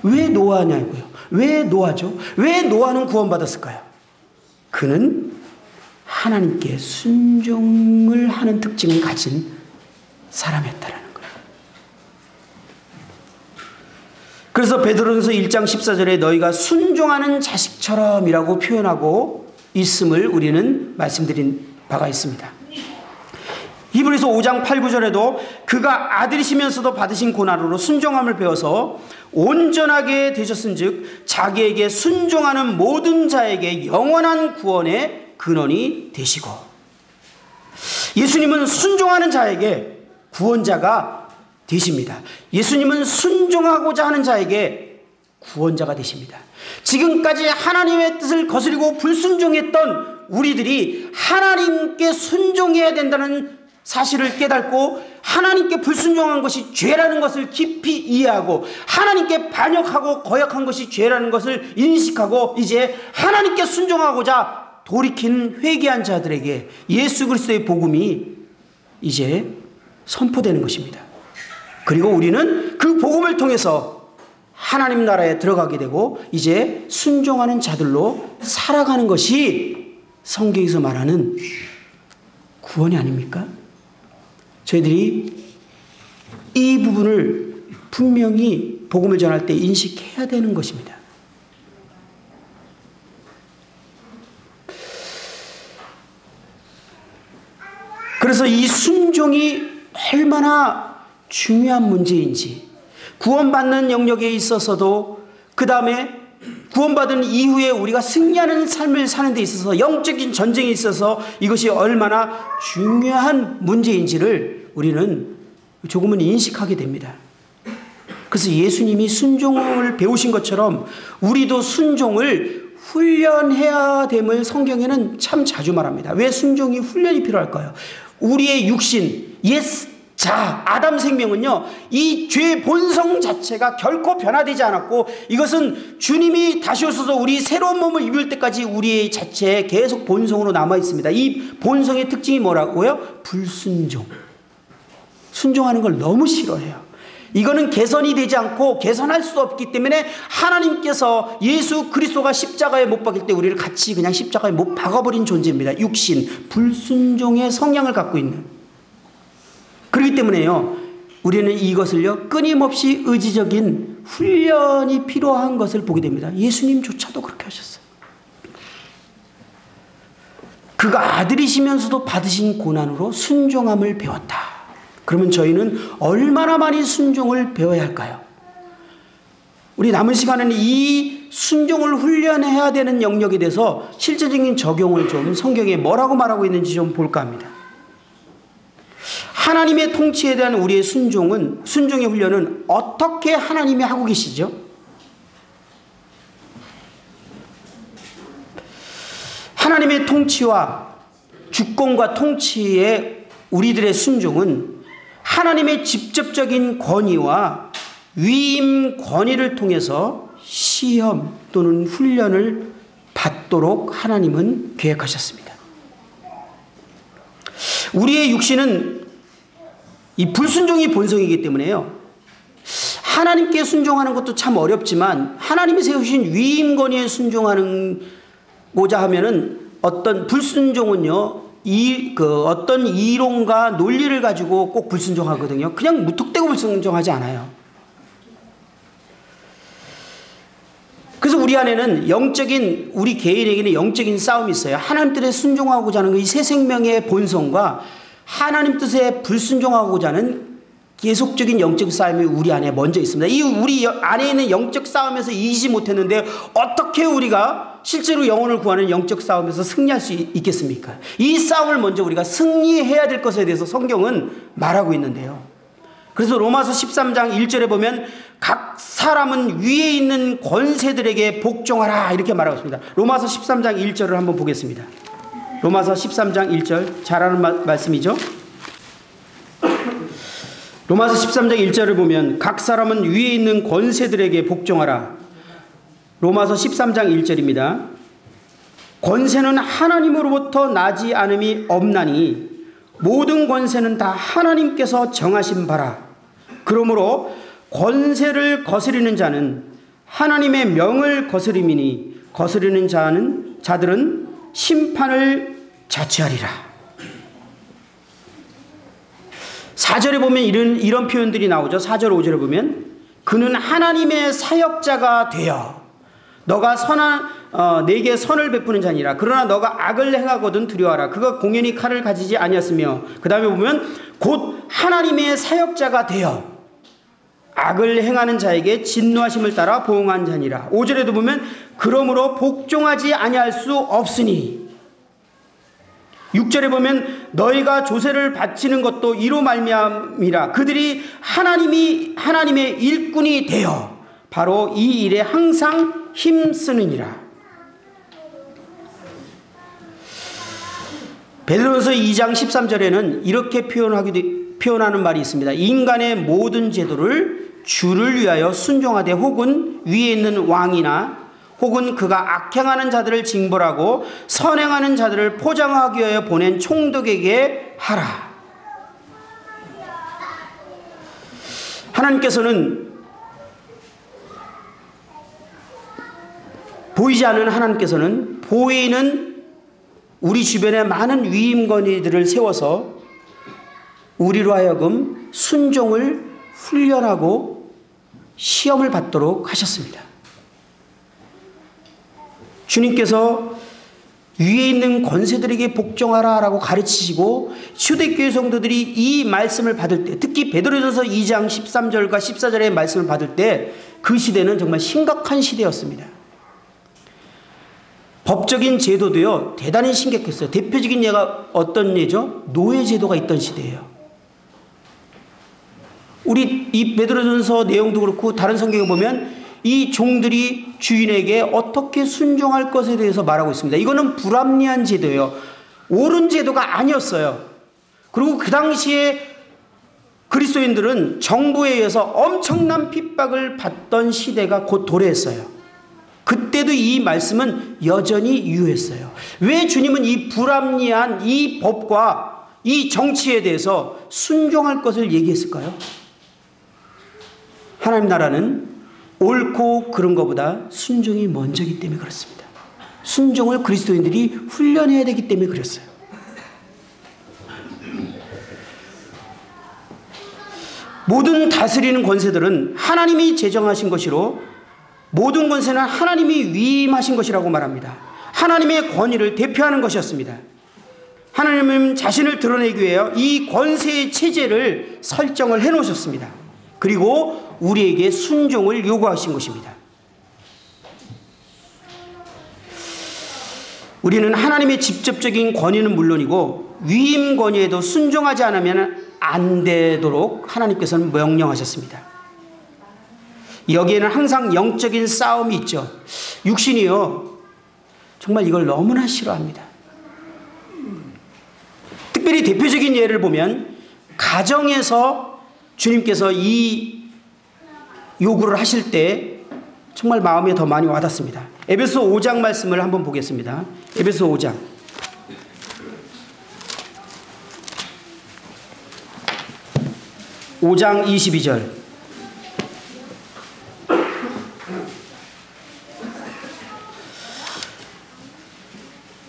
왜 노아냐고요? 왜 노아죠? 왜 노아는 구원받았을까요? 그는 하나님께 순종을 하는 특징을 가진 사람이었다라는 거예요. 그래서 베드로전서 1장 14절에 너희가 순종하는 자식처럼이라고 표현하고 있음을 우리는 말씀드린 바가 있습니다. 히브리서 5장 8, 9절에도 그가 아들이시면서도 받으신 고난으로 순종함을 배워서 온전하게 되셨은즉 자기에게 순종하는 모든 자에게 영원한 구원의 근원이 되시고. 예수님은 순종하는 자에게 구원자가 되십니다. 예수님은 순종하고자 하는 자에게 구원자가 되십니다. 지금까지 하나님의 뜻을 거스리고 불순종했던 우리들이 하나님께 순종해야 된다는 사실을 깨닫고 하나님께 불순종한 것이 죄라는 것을 깊이 이해하고 하나님께 반역하고 거역한 것이 죄라는 것을 인식하고 이제 하나님께 순종하고자 돌이킨 회개한 자들에게 예수 그리스도의 복음이 이제 선포되는 것입니다. 그리고 우리는 그 복음을 통해서 하나님 나라에 들어가게 되고 이제 순종하는 자들로 살아가는 것이 성경에서 말하는 구원이 아닙니까? 저희들이 이 부분을 분명히 복음을 전할 때 인식해야 되는 것입니다. 그래서 이 순종이 얼마나 중요한 문제인지, 구원받는 영역에 있어서도 그 다음에 구원받은 이후에 우리가 승리하는 삶을 사는 데 있어서 영적인 전쟁에 있어서 이것이 얼마나 중요한 문제인지를 우리는 조금은 인식하게 됩니다. 그래서 예수님이 순종을 배우신 것처럼 우리도 순종을 훈련해야 됨을 성경에는 참 자주 말합니다. 왜 순종이 훈련이 필요할까요? 우리의 육신, 자, 아담 생명은요, 이 죄 본성 자체가 결코 변화되지 않았고 이것은 주님이 다시 오셔서 우리 새로운 몸을 입을 때까지 우리의 자체에 계속 본성으로 남아 있습니다. 이 본성의 특징이 뭐라고요? 불순종. 순종하는 걸 너무 싫어해요. 이거는 개선이 되지 않고 개선할 수 없기 때문에 하나님께서 예수 그리스도가 십자가에 못 박힐 때 우리를 같이 그냥 십자가에 못 박아버린 존재입니다. 육신, 불순종의 성향을 갖고 있는. 그렇기 때문에요, 우리는 이것을요 끊임없이 의지적인 훈련이 필요한 것을 보게 됩니다. 예수님조차도 그렇게 하셨어요. 그가 아들이시면서도 받으신 고난으로 순종함을 배웠다. 그러면 저희는 얼마나 많이 순종을 배워야 할까요? 우리 남은 시간에는 이 순종을 훈련해야 되는 영역에 대해서 실제적인 적용을 좀 성경에 뭐라고 말하고 있는지 좀 볼까 합니다. 하나님의 통치에 대한 우리의 순종의 훈련은 어떻게 하나님이 하고 계시죠? 하나님의 통치와 주권과 통치에 우리들의 순종은 하나님의 직접적인 권위와 위임 권위를 통해서 시험 또는 훈련을 받도록 하나님은 계획하셨습니다. 우리의 육신은 이 불순종이 본성이기 때문에요, 하나님께 순종하는 것도 참 어렵지만 하나님이 세우신 위임 권위에 순종하고자 하면은 어떤 불순종은요, 어떤 이론과 논리를 가지고 꼭 불순종하거든요. 그냥 무턱대고 불순종하지 않아요. 그래서 우리 안에는 우리 개인에게는 영적인 싸움이 있어요. 하나님 뜻에 순종하고자 하는 이 새 생명의 본성과 하나님 뜻에 불순종하고자 하는 계속적인 영적 싸움이 우리 안에 먼저 있습니다. 이 우리 안에 있는 영적 싸움에서 이기지 못했는데 어떻게 우리가 실제로 영혼을 구하는 영적 싸움에서 승리할 수 있겠습니까? 이 싸움을 먼저 우리가 승리해야 될 것에 대해서 성경은 말하고 있는데요. 그래서 로마서 13장 1절에 보면 각 사람은 위에 있는 권세들에게 복종하라 이렇게 말하고 있습니다. 로마서 13장 1절을 한번 보겠습니다. 로마서 13장 1절 잘 아는 말씀이죠. 로마서 13장 1절을 보면 각 사람은 위에 있는 권세들에게 복종하라. 로마서 13장 1절입니다. 권세는 하나님으로부터 나지 않음이 없나니 모든 권세는 다 하나님께서 정하신 바라. 그러므로 권세를 거스리는 자는 하나님의 명을 거스림이니 거스리는 자들은 심판을 자취하리라. 4절에 보면 이런 표현들이 나오죠. 4절 5절에 보면 그는 하나님의 사역자가 되어 너가 내게 선을 베푸는 자니라. 그러나 너가 악을 행하거든 두려워하라. 그가 공연히 칼을 가지지 아니었으며, 그 다음에 보면 곧 하나님의 사역자가 되어 악을 행하는 자에게 진노하심을 따라 보응한 자니라. 5절에도 보면 그러므로 복종하지 아니할 수 없으니. 6절에 보면 너희가 조세를 바치는 것도 이로 말미암이라. 그들이 하나님의 일꾼이 되어 바로 이 일에 항상 힘쓰느니라. 베드로전서 2장 13절에는 이렇게 표현하는 말이 있습니다. 인간의 모든 제도를 주를 위하여 순종하되 혹은 위에 있는 왕이나 혹은 그가 악행하는 자들을 징벌하고 선행하는 자들을 포장하기 위하여 보낸 총독에게 하라. 하나님께서는 보이지 않는 하나님께서는 보이는 우리 주변에 많은 위임권위들을 세워서 우리로 하여금 순종을 훈련하고 시험을 받도록 하셨습니다. 주님께서 위에 있는 권세들에게 복종하라 라고 가르치시고 초대교회 성도들이 이 말씀을 받을 때, 특히 베드로전서 2장 13절과 14절의 말씀을 받을 때 그 시대는 정말 심각한 시대였습니다. 법적인 제도도요 대단히 심각했어요. 대표적인 예가 어떤 예죠? 노예제도가 있던 시대예요. 우리 이 베드로전서 내용도 그렇고 다른 성경에 보면 이 종들이 주인에게 어떻게 순종할 것에 대해서 말하고 있습니다. 이거는 불합리한 제도예요. 옳은 제도가 아니었어요. 그리고 그 당시에 그리스도인들은 정부에 의해서 엄청난 핍박을 받던 시대가 곧 도래했어요. 그때도 이 말씀은 여전히 유효했어요. 왜 주님은 이 불합리한 이 법과 이 정치에 대해서 순종할 것을 얘기했을까요? 하나님 나라는 옳고 그른 것보다 순종이 먼저이기 때문에 그렇습니다. 순종을 그리스도인들이 훈련해야 되기 때문에 그랬어요. 모든 다스리는 권세들은 하나님이 제정하신 것이로 모든 권세는 하나님이 위임하신 것이라고 말합니다. 하나님의 권위를 대표하는 것이었습니다. 하나님은 자신을 드러내기 위해 이 권세의 체제를 설정을 해놓으셨습니다. 그리고 우리에게 순종을 요구하신 것입니다. 우리는 하나님의 직접적인 권위는 물론이고 위임 권위에도 순종하지 않으면 안 되도록 하나님께서는 명령하셨습니다. 여기에는 항상 영적인 싸움이 있죠. 육신이요, 정말 이걸 너무나 싫어합니다. 특별히 대표적인 예를 보면 가정에서 주님께서 이 요구를 하실 때 정말 마음에 더 많이 와닿습니다. 에베소 5장 말씀을 한번 보겠습니다. 에베소 5장. (5장 22절)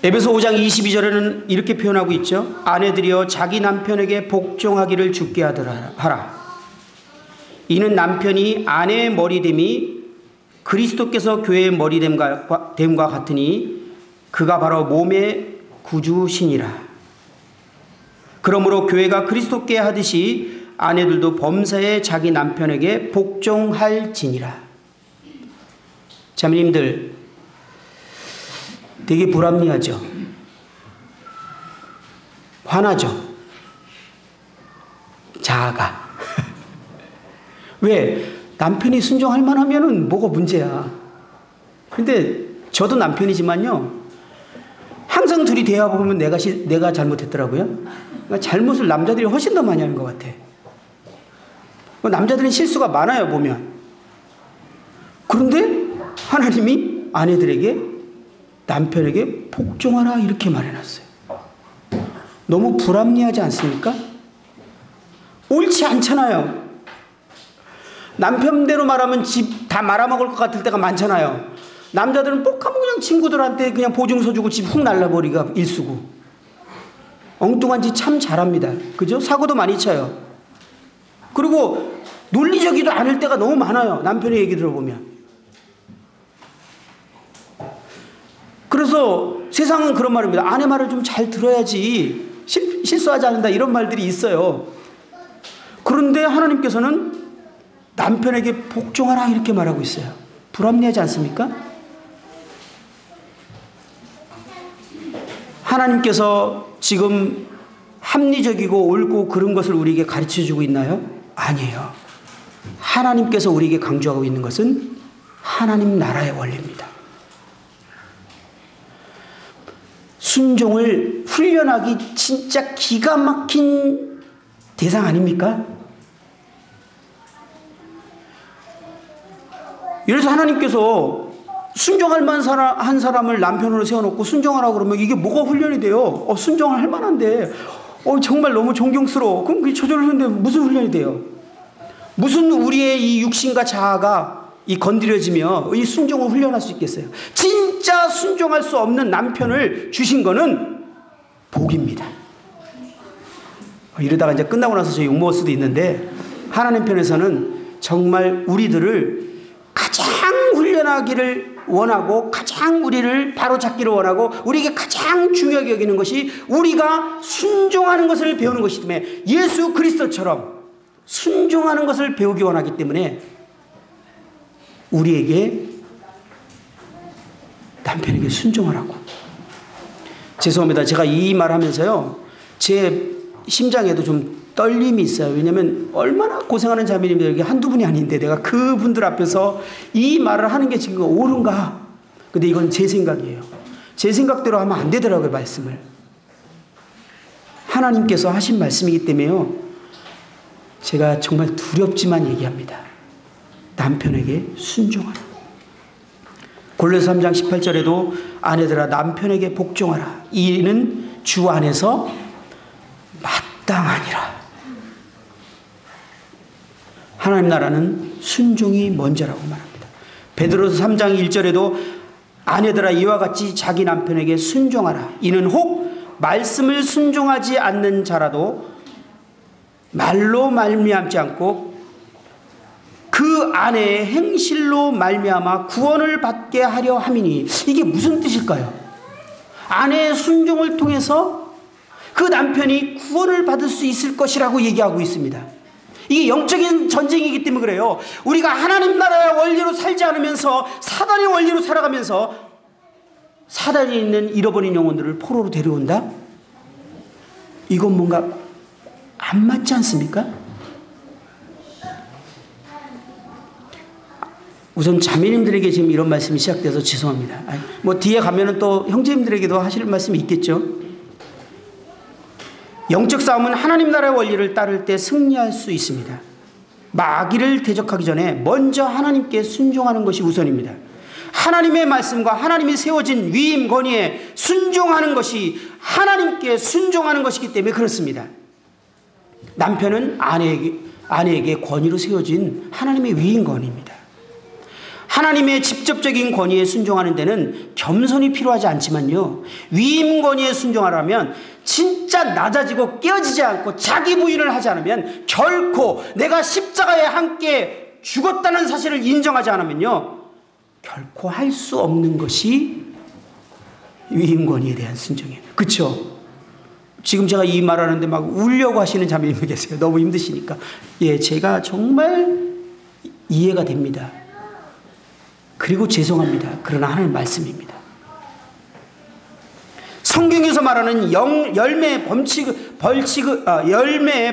에베소 5장 22절에는 이렇게 표현하고 있죠. 아내들이여 자기 남편에게 복종하기를 주께 하라. 이는 남편이 아내의 머리됨이 그리스도께서 교회의 머리됨과 같으니 그가 바로 몸의 구주시니라. 그러므로 교회가 그리스도께 하듯이 아내들도 범사에 자기 남편에게 복종할지니라. 자매님들, 되게 불합리하죠. 화나죠. 자아가. 왜? 남편이 순종할 만하면은 뭐가 문제야. 근데 저도 남편이지만요, 항상 둘이 대화해보면 내가 잘못했더라고요. 그러니까 잘못을 남자들이 훨씬 더 많이 하는 것 같아. 남자들은 실수가 많아요, 보면. 그런데 하나님이 아내들에게, 남편에게 복종하라 이렇게 말해놨어요. 너무 불합리하지 않습니까? 옳지 않잖아요. 남편대로 말하면 집 다 말아먹을 것 같을 때가 많잖아요. 남자들은 뻑하면 그냥 친구들한테 그냥 보증서 주고 집 훅 날라버리기가 일쑤고. 엉뚱한 짓 참 잘합니다. 그죠? 사고도 많이 쳐요. 그리고 논리적이도 않을 때가 너무 많아요. 남편의 얘기 들어보면. 그래서 세상은 그런 말입니다. 아내 말을 좀 잘 들어야지 실수하지 않는다, 이런 말들이 있어요. 그런데 하나님께서는 남편에게 복종하라 이렇게 말하고 있어요. 불합리하지 않습니까? 하나님께서 지금 합리적이고 옳고 그런 것을 우리에게 가르쳐주고 있나요? 아니에요. 하나님께서 우리에게 강조하고 있는 것은 하나님 나라의 원리입니다. 순종을 훈련하기 진짜 기가 막힌 대상 아닙니까? 예를 들어서 하나님께서 순종할 만한 사람을 남편으로 세워놓고 순종하라고 그러면 이게 뭐가 훈련이 돼요? 순종을 할 만한데 정말 너무 존경스러워. 그럼 그게 조절하는데 무슨 훈련이 돼요? 무슨 우리의 이 육신과 자아가 이 건드려지며 이 순종을 훈련할 수 있겠어요? 진짜 순종할 수 없는 남편을 주신 거는 복입니다. 이러다가 이제 끝나고 나서 저 욕먹을 수도 있는데, 하나님 편에서는 정말 우리들을 가장 훈련하기를 원하고 가장 우리를 바로잡기를 원하고 우리에게 가장 중요하게 여기는 것이 우리가 순종하는 것을 배우는 것이기 때문에, 예수 그리스도처럼 순종하는 것을 배우기 원하기 때문에 우리에게 남편에게 순종하라고. 죄송합니다. 제가 이 말하면서요, 제 심장에도 좀 떨림이 있어요. 왜냐하면 얼마나 고생하는 자매님들에게 한두 분이 아닌데 내가 그분들 앞에서 이 말을 하는 게 지금 옳은가? 근데 이건 제 생각이에요. 제 생각대로 하면 안 되더라고요, 말씀을. 하나님께서 하신 말씀이기 때문에요, 제가 정말 두렵지만 얘기합니다. 남편에게 순종하라. 골로새 3장 18절에도 아내들아 남편에게 복종하라. 이는 주 안에서 마땅하니라. 하나님 나라는 순종이 먼저라고 말합니다. 베드로서 3장 1절에도 아내들아 이와 같이 자기 남편에게 순종하라. 이는 혹 말씀을 순종하지 않는 자라도 말로 말미암지 않고 그 아내의 행실로 말미암아 구원을 받게 하려 함이니, 이게 무슨 뜻일까요? 아내의 순종을 통해서 그 남편이 구원을 받을 수 있을 것이라고 얘기하고 있습니다. 이게 영적인 전쟁이기 때문에 그래요. 우리가 하나님 나라의 원리로 살지 않으면서 사단의 원리로 살아가면서 사단이 있는 잃어버린 영혼들을 포로로 데려온다? 이건 뭔가 안 맞지 않습니까? 우선 자매님들에게 지금 이런 말씀이 시작돼서 죄송합니다. 뭐 뒤에 가면은 또 형제님들에게도 하실 말씀이 있겠죠. 영적 싸움은 하나님 나라의 원리를 따를 때 승리할 수 있습니다. 마귀를 대적하기 전에 먼저 하나님께 순종하는 것이 우선입니다. 하나님의 말씀과 하나님이 세워진 위임 권위에 순종하는 것이 하나님께 순종하는 것이기 때문에 그렇습니다. 남편은 아내에게 권위로 세워진 하나님의 위임 권위입니다. 하나님의 직접적인 권위에 순종하는 데는 겸손이 필요하지 않지만요, 위임 권위에 순종하려면 진짜 낮아지고 깨어지지 않고 자기 부인을 하지 않으면, 결코 내가 십자가에 함께 죽었다는 사실을 인정하지 않으면요, 결코 할 수 없는 것이 위임 권위에 대한 순종이에요. 그렇죠? 지금 제가 이 말하는데 막 울려고 하시는 자매님이 계세요. 너무 힘드시니까. 예, 제가 정말 이해가 됩니다. 그리고 죄송합니다. 그러나 하나님 말씀입니다. 성경에서 말하는 열매의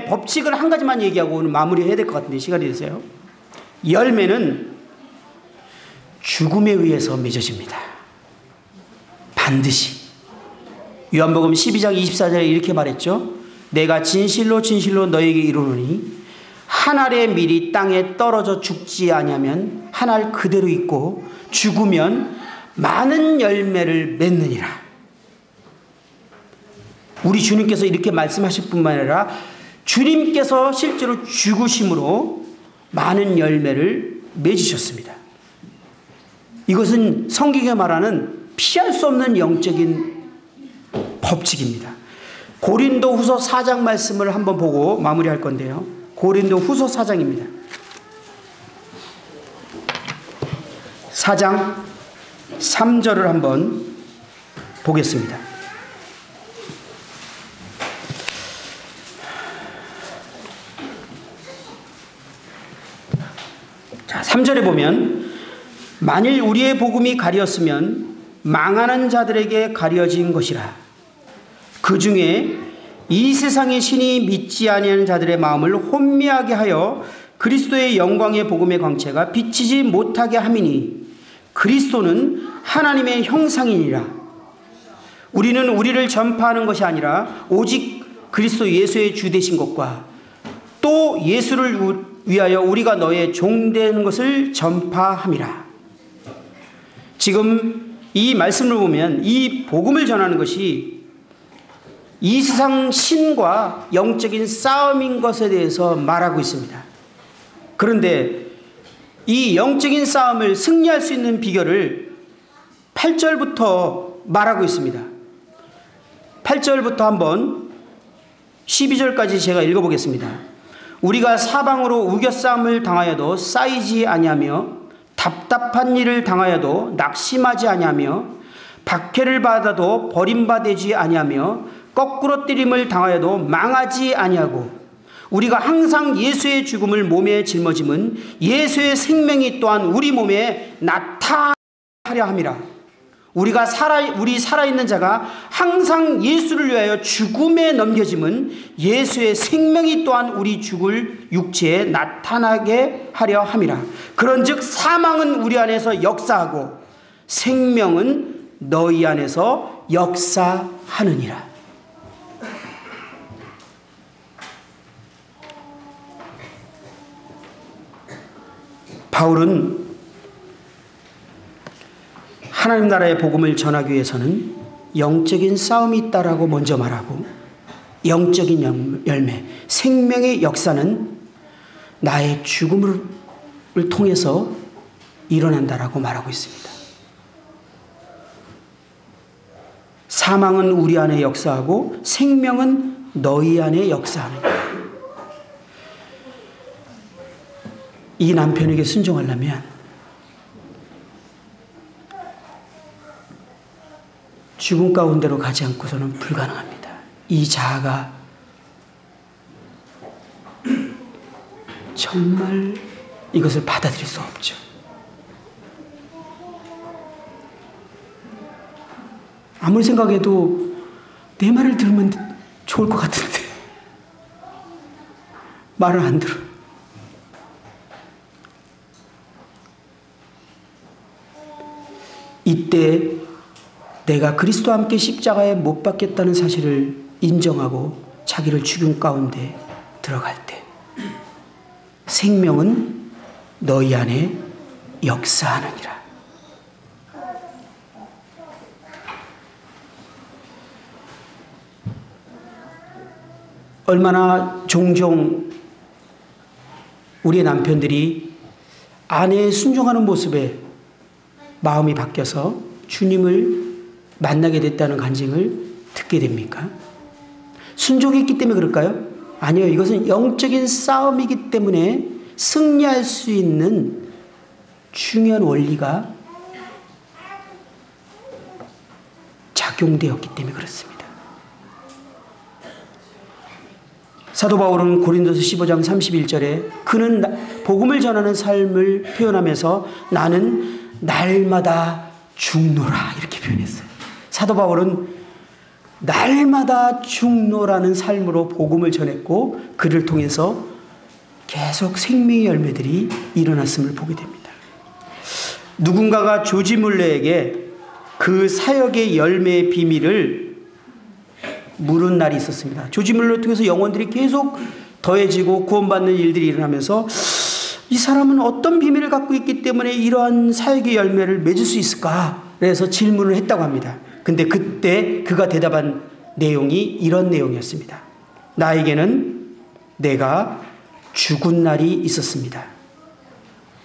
법칙을 한 가지만 얘기하고 오늘 마무리해야 될 것 같은데 시간이 되세요. 열매는 죽음에 의해서 맺어집니다. 반드시. 요한복음 12장 24절에 이렇게 말했죠. 내가 진실로 진실로 너에게 이르노니 한 알의 밀이 땅에 떨어져 죽지 아니하면 한 알 그대로 있고 죽으면 많은 열매를 맺느니라. 우리 주님께서 이렇게 말씀하실 뿐만 아니라 주님께서 실제로 죽으심으로 많은 열매를 맺으셨습니다. 이것은 성경에 말하는 피할 수 없는 영적인 법칙입니다. 고린도후서 4장 말씀을 한번 보고 마무리할 건데요. 고린도후서 4장입니다. 4장 3절을 한번 보겠습니다. 자, 3절에 보면 만일 우리의 복음이 가렸으면 망하는 자들에게 가려진 것이라. 그 중에 이 세상의 신이 믿지 아니하는 자들의 마음을 혼미하게 하여 그리스도의 영광의 복음의 광채가 비치지 못하게 함이니 그리스도는 하나님의 형상이니라. 우리는 우리를 전파하는 것이 아니라 오직 그리스도 예수의 주 되신 것과 또 예수를 위하여 우리가 너의 종 되는 것을 전파함이라. 지금 이 말씀을 보면 이 복음을 전하는 것이 이 세상 신과 영적인 싸움인 것에 대해서 말하고 있습니다. 그런데 이 영적인 싸움을 승리할 수 있는 비결을 8절부터 말하고 있습니다. 8절부터 한번 12절까지 제가 읽어보겠습니다. 우리가 사방으로 우겨싸움을 당하여도 쌓이지 아니하며 답답한 일을 당하여도 낙심하지 아니하며 박해를 받아도 버림받지 아니하며 거꾸로 때림을 당하여도 망하지 아니하고 우리가 항상 예수의 죽음을 몸에 짊어짐은 예수의 생명이 또한 우리 몸에 나타나려 함이라. 우리 살아있는 자가 항상 예수를 위하여 죽음에 넘겨짐은 예수의 생명이 또한 우리 죽을 육체에 나타나게 하려 함이라. 그런즉 사망은 우리 안에서 역사하고 생명은 너희 안에서 역사하느니라. 바울은 하나님 나라의 복음을 전하기 위해서는 영적인 싸움이 있다라고 먼저 말하고 영적인 열매, 생명의 역사는 나의 죽음을 통해서 일어난다라고 말하고 있습니다. 사망은 우리 안에 역사하고 생명은 너희 안에 역사하는 거예요. 이 남편에게 순종하려면 죽음 가운데로 가지 않고서는 불가능합니다. 이 자아가 정말 이것을 받아들일 수 없죠. 아무리 생각해도 내 말을 들으면 좋을 것 같은데 말을 안 들어. 이때 내가 그리스도와 함께 십자가에 못 박혔다는 사실을 인정하고 자기를 죽음 가운데 들어갈 때 생명은 너희 안에 역사하느니라. 얼마나 종종 우리의 남편들이 아내의 순종하는 모습에 마음이 바뀌어서 주님을 만나게 됐다는 간증을 듣게 됩니까? 순종이 있기 때문에 그럴까요? 아니요. 이것은 영적인 싸움이기 때문에 승리할 수 있는 중요한 원리가 작용되었기 때문에 그렇습니다. 사도 바울은 고린도서 15장 31절에 그는 복음을 전하는 삶을 표현하면서 나는 날마다 죽노라 이렇게 표현했어요. 사도 바울은 날마다 죽노라는 삶으로 복음을 전했고 그를 통해서 계속 생명의 열매들이 일어났음을 보게 됩니다. 누군가가 조지 물러에게 그 사역의 열매의 비밀을 물은 날이 있었습니다. 조지 물러를 통해서 영혼들이 계속 더해지고 구원받는 일들이 일어나면서 이 사람은 어떤 비밀을 갖고 있기 때문에 이러한 사역의 열매를 맺을 수 있을까? 그래서 질문을 했다고 합니다. 근데 그때 그가 대답한 내용이 이런 내용이었습니다. 나에게는 내가 죽은 날이 있었습니다.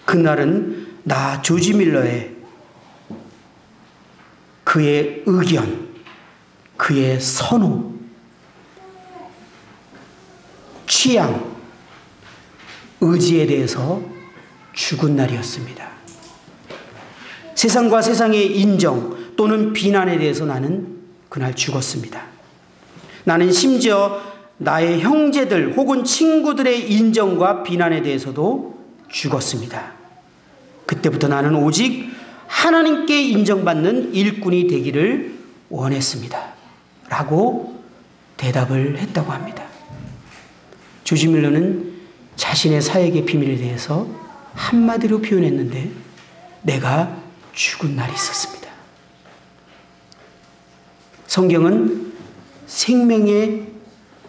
그날은 나 조지 밀러의 그의 의견, 그의 선호, 취향, 의지에 대해서 죽은 날이었습니다. 세상과 세상의 인정 또는 비난에 대해서 나는 그날 죽었습니다. 나는 심지어 나의 형제들 혹은 친구들의 인정과 비난에 대해서도 죽었습니다. 그때부터 나는 오직 하나님께 인정받는 일꾼이 되기를 원했습니다. 라고 대답을 했다고 합니다. 조지 밀러는 자신의 사역의 비밀에 대해서 한마디로 표현했는데 내가 죽은 날이 있었습니다. 성경은 생명의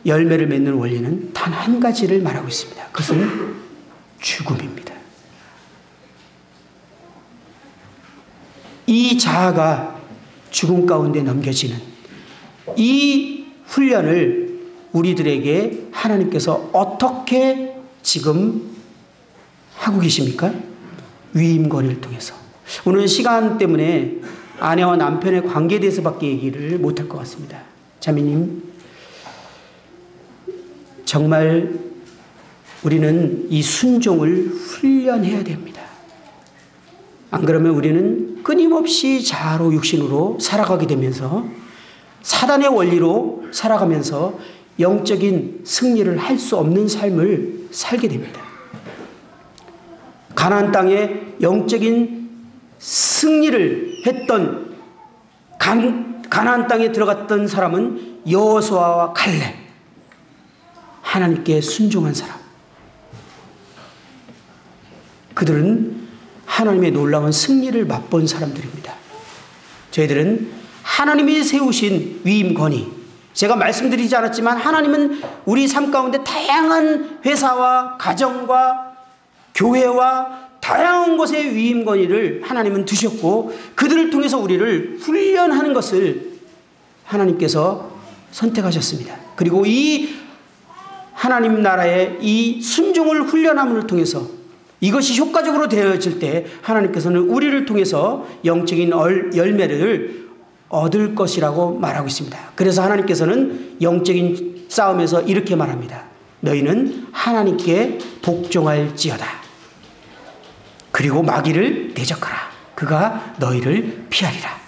열매를 맺는 원리는 단 한 가지를 말하고 있습니다. 그것은 죽음입니다. 이 자아가 죽음 가운데 넘겨지는 이 훈련을 우리들에게 하나님께서 어떻게 지금 하고 계십니까? 위임권을 통해서. 오늘 시간 때문에 아내와 남편의 관계에 대해서밖에 얘기를 못할 것 같습니다. 자매님, 정말 우리는 이 순종을 훈련해야 됩니다. 안 그러면 우리는 끊임없이 자아로 육신으로 살아가게 되면서 사단의 원리로 살아가면서 영적인 승리를 할 수 없는 삶을 살게 됩니다. 가나안 땅에 영적인 승리를 했던 가나안 땅에 들어갔던 사람은 여호수아와 갈렙, 하나님께 순종한 사람. 그들은 하나님의 놀라운 승리를 맛본 사람들입니다. 저희들은 하나님이 세우신 위임 권위, 제가 말씀드리지 않았지만 하나님은 우리 삶 가운데 다양한 회사와 가정과 교회와 다양한 곳에 위임 권위를 하나님은 두셨고 그들을 통해서 우리를 훈련하는 것을 하나님께서 선택하셨습니다. 그리고 이 하나님 나라의 이 순종을 훈련함을 통해서 이것이 효과적으로 되어질 때 하나님께서는 우리를 통해서 영적인 열매를 얻을 것이라고 말하고 있습니다. 그래서 하나님께서는 영적인 싸움에서 이렇게 말합니다. 너희는 하나님께 복종할지어다. 그리고 마귀를 대적하라. 그가 너희를 피하리라.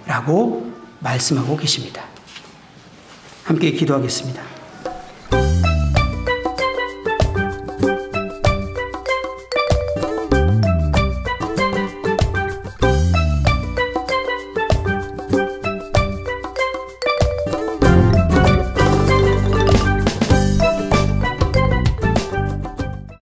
라고 말씀하고 계십니다. 함께 기도하겠습니다.